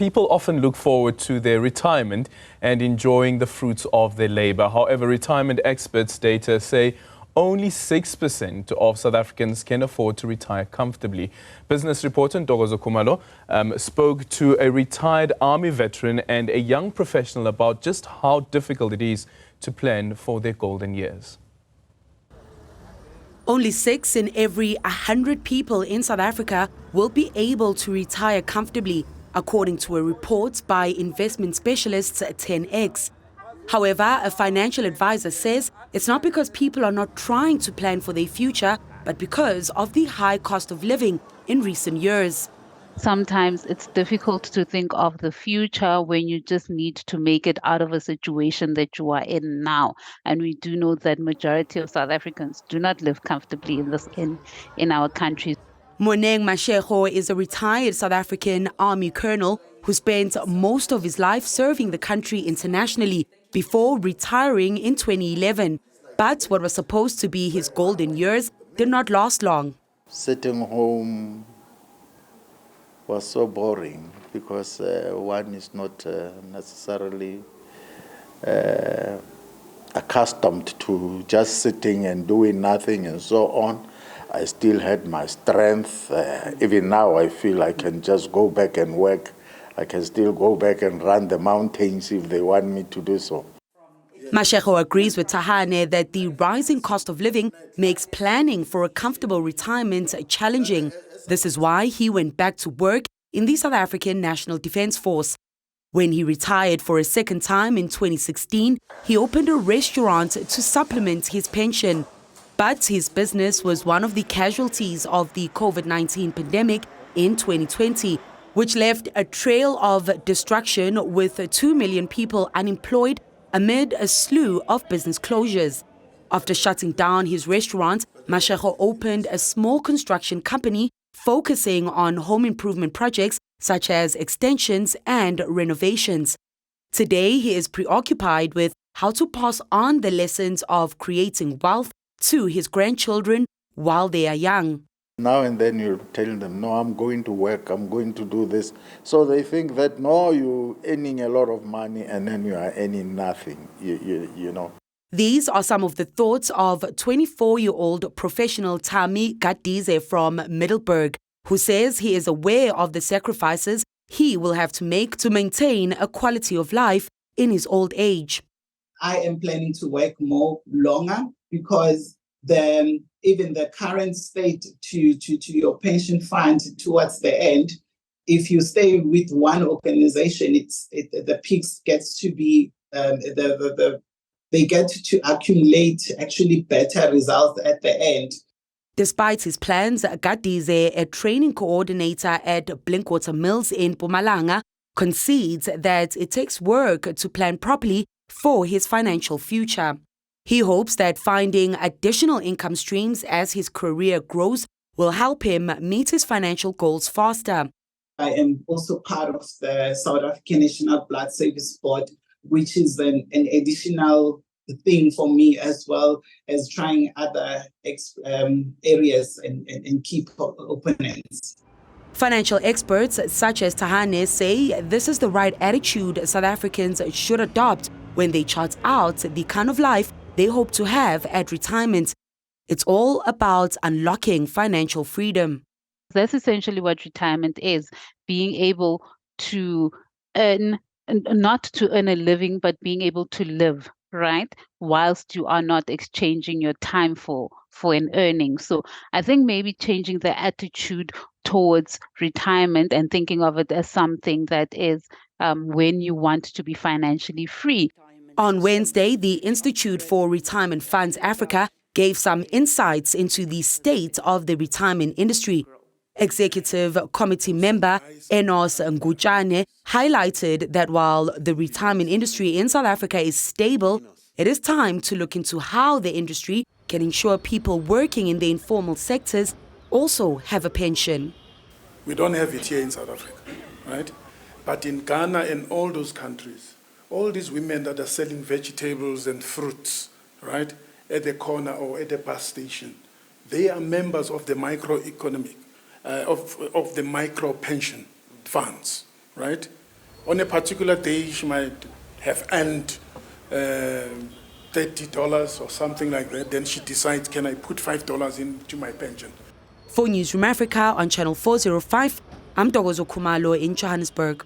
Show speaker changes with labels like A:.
A: People often look forward to their retirement and enjoying the fruits of their labor. However, retirement experts' data say only 6% of South Africans can afford to retire comfortably. Business reporter Ntokozo Khumalo spoke to a retired army veteran and a young professional about just how difficult it is to plan for their golden years.
B: Only 6 in every 100 people in South Africa will be able to retire comfortably, according to a report by investment specialists at 10X. However, a financial advisor says it's not because people are not trying to plan for their future, but because of the high cost of living in recent years.
C: Sometimes it's difficult to think of the future when you just need to make it out of a situation that you are in now. And we do know that majority of South Africans do not live comfortably in our country.
B: Moneng Mashego is a retired South African army colonel who spent most of his life serving the country internationally before retiring in 2011. But what was supposed to be his golden years did not last long.
D: Sitting home was so boring because one is not necessarily accustomed to just sitting and doing nothing and so on. I still had my strength. Even now I feel I can just go back and work. I can still go back and run the mountains if they want me to do so.
B: Mashego agrees with Tahane that the rising cost of living makes planning for a comfortable retirement challenging. This is why he went back to work in the South African National Defence Force. When he retired for a second time in 2016, he opened a restaurant to supplement his pension. But his business was one of the casualties of the COVID-19 pandemic in 2020, which left a trail of destruction with 2 million people unemployed amid a slew of business closures. After shutting down his restaurant, Mashego opened a small construction company focusing on home improvement projects such as extensions and renovations. Today, he is preoccupied with how to pass on the lessons of creating wealth to his grandchildren while they are young.
D: Now and then you tell them, no, I'm going to work, I'm going to do this. So they think that, no, you're earning a lot of money and then you are earning nothing, you know.
B: These are some of the thoughts of 24-year-old professional Tami Gadize from Middelburg, who says he is aware of the sacrifices he will have to make to maintain a quality of life in his old age.
E: I am planning to work longer because even the current state to your pension fund towards the end, if you stay with one organization, the peaks gets to be they get to accumulate actually better results at the end.
B: Despite his plans, Gadize, a training coordinator at Blinkwater Mills in Mpumalanga, concedes that it takes work to plan properly for his financial future. He hopes that finding additional income streams as his career grows will help him meet his financial goals faster.
E: I am also part of the South African National Blood Service Board, which is an additional thing for me, as well as trying other areas and keep opponents.
B: Financial experts such as Tahane say this is the right attitude South Africans should adopt when they chart out the kind of life they hope to have at retirement. It's all about unlocking financial freedom.
C: That's essentially what retirement is, being able to earn, not to earn a living, but being able to live, right? Whilst you are not exchanging your time for an earning. So I think maybe changing the attitude towards retirement and thinking of it as something that is when you want to be financially free.
B: On Wednesday, the Institute for Retirement Funds Africa gave some insights into the state of the retirement industry. Executive Committee member Enos Ngutjane highlighted that while the retirement industry in South Africa is stable, it is time to look into how the industry can ensure people working in the informal sectors also have a pension.
F: We don't have it here in South Africa, right? But in Ghana and all those countries, all these women that are selling vegetables and fruits, right, at the corner or at the bus station, they are members of the microeconomic, of the micro pension funds, right? On a particular day, she might have earned $30 or something like that. Then she decides, can I put $5 into my pension?
B: For Newzroom Afrika on Channel 405, I'm Ntokozo Khumalo in Johannesburg.